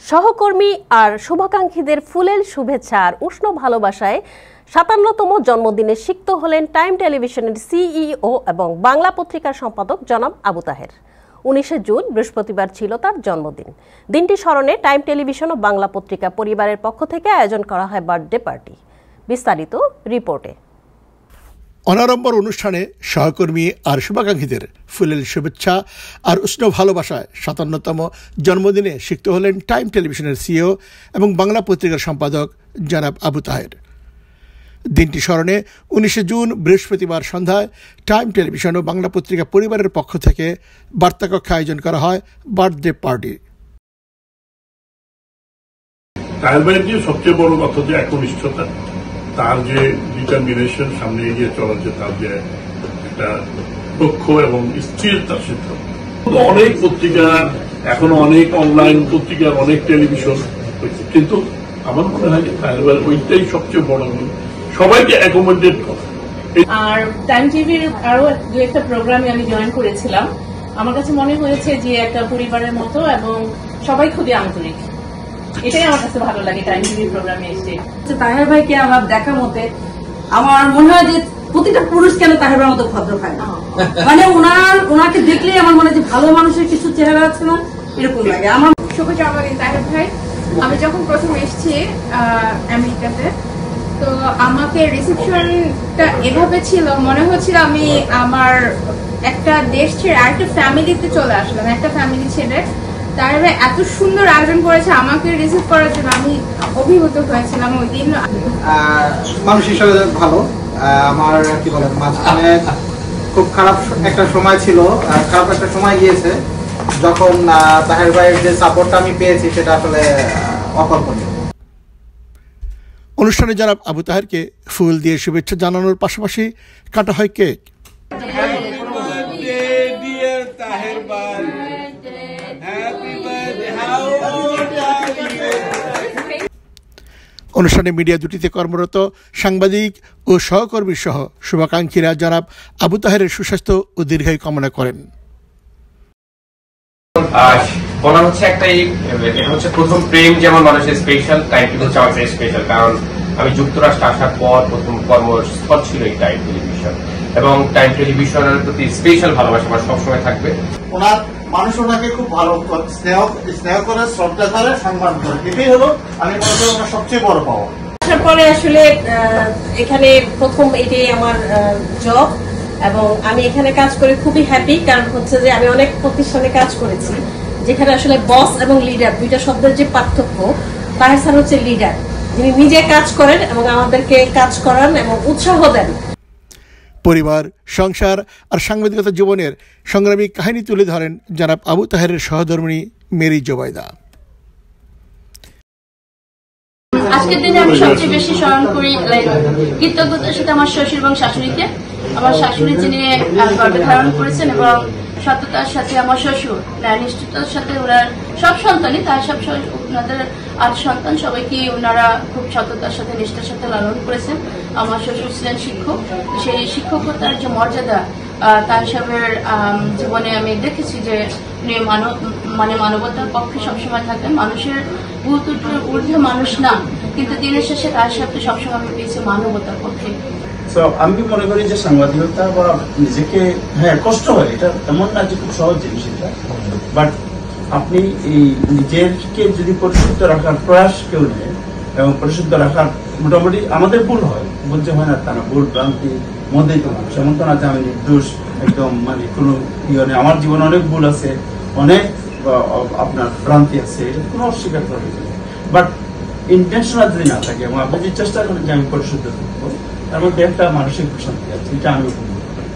সহকর্মী আর শুভাকাঙ্ক্ষীদের ফুলেল শুভেচ্ছা আর উষ্ণ ভালোবাসায় ৫৭তম জন্মদিনে সিক্ত হলেন টাইম টেলিভিশনের সিইও এবং বাংলা পত্রিকার সম্পাদক জনাব আবু তাহের। ১৯ জুন বৃহস্পতিবার ছিল তার জন্মদিন। দিনটি স্মরণে টাইম টেলিভিশন ও বাংলা পত্রিকা পরিবারের পক্ষ থেকে আয়োজন করা হয় বার্থডে পার্টি। বিস্তারিত রিপোর্টে। অনাড়ম্বর অনুষ্ঠানে সহকর্মী আর শুভাকাঙ্ক্ষীদের ফুলেল শুভেচ্ছা আর উষ্ণ ভালোবাসায় ৫৭তম জন্মদিনে সিক্ত হলেন টাইম টেলিভিশনের সিইও এবং বাংলা পত্রিকার সম্পাদক জনাব আবু তাহের। দিনটি স্মরণে ১৯ জুন বৃহস্পতিবার সন্ধ্যায় টাইম টেলিভিশন ও বাংলা পত্রিকা পরিবারের পক্ষ থেকে বার্তাকক্ষে আয়োজন করা হয় বার্থডে পার্টি। তাহের যে সবচেয়ে বড় কথা যে একনিষ্ঠতা, তার যে ডিটারমিনেশন, সামনে এগিয়ে চলার যে তার যে একটা দক্ষ এবং স্থিরতার সিদ্ধান্ত। অনেক পত্রিকা এখনো, অনেক অনলাইন পত্রিকার, অনেক টেলিভিশন হয়েছে, কিন্তু আমার মনে হয় যে তাহের ওইটাই সবচেয়ে বড়, সবাইকে অ্যাকোমোডেট করা। আর টাইম টিভির আরো দু একটা প্রোগ্রামে আমি জয়েন করেছিলাম। আমার কাছে মনে হয়েছে যে একটা পরিবারের মতো এবং সবাই খুবই আন্তরিক। এটাই আমার কাছে ভালো লাগে টাইম টিভির প্রোগ্রামে এসে। তাহের ভাইকে আমার দেখা মতে আমার মনে হয় যে প্রতিটা পুরুষ কেন তাহের ভাইয়ের মতো ভদ্র হয় না, মানে ওনাকে দেখলেই আমার মনে হয় যে ভালো মানুষের কিছু চেহারা আছে না, এরকম লাগে আমার। শুভ জন্মদিন তাহের ভাই। আমি যখন প্রথম এসেছি আমেরিকাতে, তো আমাকে রিসেপশনটা এভাবে ছিল, মনে হচ্ছিল আমি আমার একটা দেশ ছেড়ে আরেকটা ফ্যামিলিতে চলে আসলাম, একটা ফ্যামিলি ছেড়ে। তার ভাই এত সুন্দর আয়োজন করেছে আমাকে রিসিভ করার জন্য, আমি অভিভূত হয়েছিলাম ওই দিন। মানুষ হিসেবে ভালো। আমার কি বলে, মাঝখানে খুব খারাপ একটা সময় ছিল, খারাপ একটা সময় গিয়েছে, যখন তাহের ভাইয়ের যে সাপোর্টটা আমি পেয়েছি সেটা আসলে অকল্পনীয়। অনুষ্ঠানে জনাব আবু তাহেরকে ফুল দিয়ে শুভেচ্ছা জানানোর পাশাপাশি কাটা হয় কেক। অনুষ্ঠানে মিডিয়া দুটিতে কর্মরত সাংবাদিক ও সহকর্মী সহ শুভাকাঙ্ক্ষীরা জনাব আবু তাহেরের সুস্বাস্থ্য ও দীর্ঘায়ু কামনা করেন। বলা হচ্ছে এটা হচ্ছে প্রথম প্রেম যেমন মানুষের স্পেশাল, টাইম টিভি হচ্ছে আমার স্পেশাল, কারণ আমি যুক্তরাষ্ট্রে আসার পর প্রথম কর্মস্থল ছিল এই টাইম টেলিভিশন, এবং টাইম টেলিভিশনের প্রতি স্পেশাল ভালোবাসা আমার সবসময় থাকবে। ওনার মানুষ ওনাকে খুব ভালো স্নেহ করে, শ্রদ্ধা করে, সম্মান করে, এটাই হলো আমি মনে করি ওনার সবচেয়ে বড় পাওয়া। আসার পরে আসলে এখানে প্রথম এটাই আমার জব, এবং আমি এখানে কাজ করে খুবই হ্যাপি, কারণ হচ্ছে যে আমি অনেক প্রতিষ্ঠানে কাজ করেছি যেখানে আসলে বস এবং লিডার দুইটা শব্দের যে পার্থক্য, তাহের স্যার হচ্ছে লিডার, যিনি নিজে কাজ করেন এবং আমাদেরকে কাজ করান এবং উৎসাহ দেন। পরিবার, সংসার আর সাংবাদিকতা জীবনের সংগ্রামী কাহিনী তুলে ধরেন জনাব আবু তাহেরের সহধর্মিণী মেরি জোবাইদা। আজকের দিনে আমি সবচেয়ে বেশি স্মরণ করি কৃতজ্ঞতার সাথে আমার শ্বশুর এবং শাশুড়িকে। আমার শাশুড়ি যিনি গর্ভে ধারণ করেছেন, এবং সততার সাথে আমার শ্বশুর নিষ্ঠতার সাথে ওনার সব সন্তানই, তার সব ওনাদের ৮ সন্তান সবাইকে ওনারা খুব সততার সাথে নিষ্ঠার সাথে লালন করেছেন। আমার শ্বশুর ছিলেন শিক্ষক, সেই শিক্ষকতার যে মর্যাদা তার সাহেবের জীবনে আমি দেখেছি যে উনি মানবতার পক্ষে সবসময় থাকেন। মানুষের ঊর্ধ্বে মানুষ না, কিন্তু দিনের শেষে তার সাথে সবসময় আমি পেয়েছি মানবতার পক্ষে। আমি মনে করি যে সাংবাদিকতা বা নিজেকে, হ্যাঁ কষ্ট হয়, এটা এমন না যে খুব সহজ জিনিস এটা, বাট আপনি এই নিজেকে যদি পরিশুদ্ধ রাখার প্রয়াস কেউ নেয় এবং পরিশুদ্ধ রাখার, মোটামুটি আমাদের ভুল হয়, ভুল যে হয় না তা না, ভুল ভ্রান্তি মধ্যেই তো মানুষ, এমন তো না যে আমি নির্দোষ একদম, মানে কোনো ইয়ে নেই। আমার জীবনে অনেক ভুল আছে, অনেক আপনার ভ্রান্তি আছে, এটা কোনো অস্বীকার করা যায় না, বাট ইন্টেনশনাল যদি না থাকে এবং আপনি যে চেষ্টা করেন যে আমি পরিশুদ্ধ থাকবো, তার মধ্যে একটা মানসিক প্রশান্তি আছে, এটা আমি উপভোগ করি।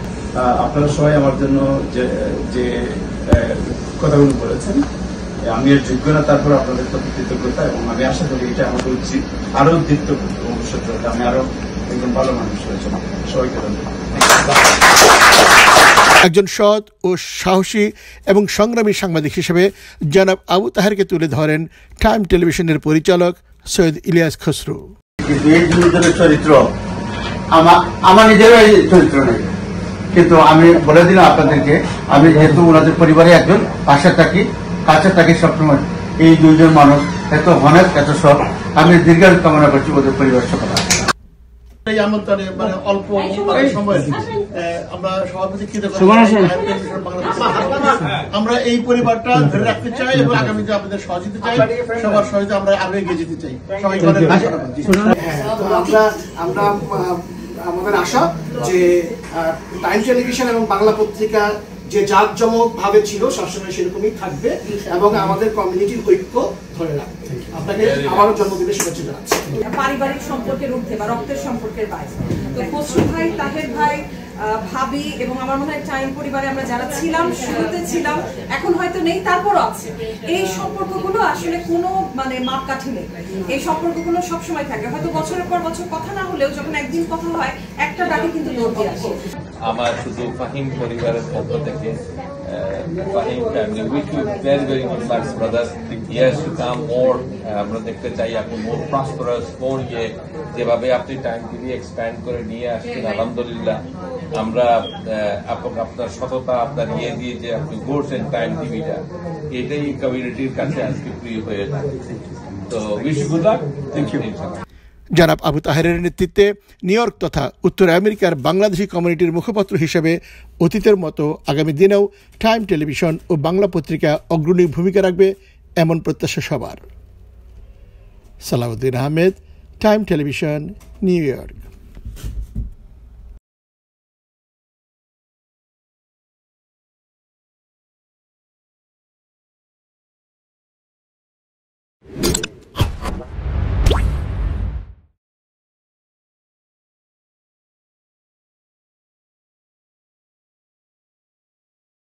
আপনারা সবাই আমার জন্য যে কথাগুলো বলেছেন, আমি এর যোগ্য না, তারপর আপনাদের প্রতি কৃতজ্ঞতা, এবং আমি আশা করি এটা আমাদের উচিত আরো উদ্দীপ্ত ভবিষ্যতে আমি আরো একদম ভালো মানুষ হয়েছে। সবাইকে ধন্যবাদ। একজন সৎ ও সাহসী এবং সংগ্রামী সাংবাদিক হিসেবে জনাব আবু তাহেরকে তুলে ধরেন টাইম টেলিভিশনের পরিচালক সৈয়দ ইলিয়াস খসরু। চরিত্র আমার নিজেরও এই চরিত্র নেই, কিন্তু আমি বলে দিলাম আপনাদেরকে, আমি যেহেতু ওনাদের পরিবারে একজন, পাশে থাকি, কাছে থাকি সবসময়, এই দুইজন মানুষ এত হনেস্ট, এত সৎ। আমি দীর্ঘায়ু কামনা করছি ওদের পরিবার সকল। এই আমন্ত্রণে মানে অল্প সময়ে আমরা সভাপতি আমরা এই পরিবারটা ধরে রাখতে চাই এবং আগামীতে আপনাদের সহযোগিতা চাই, সবার সহযোগিতা আমরা আরো এগিয়ে যেতে চাই। সবাই আমরা আমাদের আশা যে টাইম টেলিভিশন এবং বাংলা পত্রিকা যে জাঁকজমক ভাবে ছিল সবসময় সেরকমই থাকবে এবং আমাদের কমিউনিটির ঐক্য ধরে রাখবে। আপনাকে আবারও জন্মদিনের শুভেচ্ছা জানাচ্ছি। পারিবারিক সম্পর্কের ঊর্ধ্বে বা রক্তের সম্পর্কের বাইরে তো খসরু ভাই, তাহের ভাই, ভাবি এবং আমার মনে হয় টাইম পরিবারে আমরা যারা ছিলাম, শুরুতে ছিলাম, এখন হয়তো নেই, তারপরও আছে। এই সম্পর্কগুলো আসলে কোনো মানে মাপকাঠি নেই। এই সম্পর্কগুলো সবসময় থাকে, হয়তো বছরের পর বছর কথা না হলেও যখন একদিন কথা হয় একটা ডাকে কিন্তু দৌড় দিয়ে আসে। আমার শুধু ফাহিম পরিবারের পক্ষ থেকে Fahim family wish you very very much brothers, years to come more, আমরা দেখতে চাই আপনি মোর প্রসপারাস, মোর যেভাবে আপনি টাইম টিভি এক্সপ্যান্ড করে নিয়ে আসছেন, আলহামদুলিল্লাহ। আমরা আপনার সততা, আপনার দিয়ে যে আপনি গড়ছেন টাইম টিভিটা, এটাই কমিউনিটির কাছে আজকে প্রিয় হয়ে থাকে। তো wish good luck. Thank you. জনাব আবু তাহেরের নেতৃত্বে নিউ ইয়র্ক তথা উত্তর আমেরিকার বাংলাদেশি কমিউনিটির মুখপাত্র হিসেবে অতীতের মতো আগামী দিনেও টাইম টেলিভিশন ও বাংলা পত্রিকা অগ্রণী ভূমিকা রাখবে এমন প্রত্যাশা সবার। Salahuddin Ahmed, time television, New York.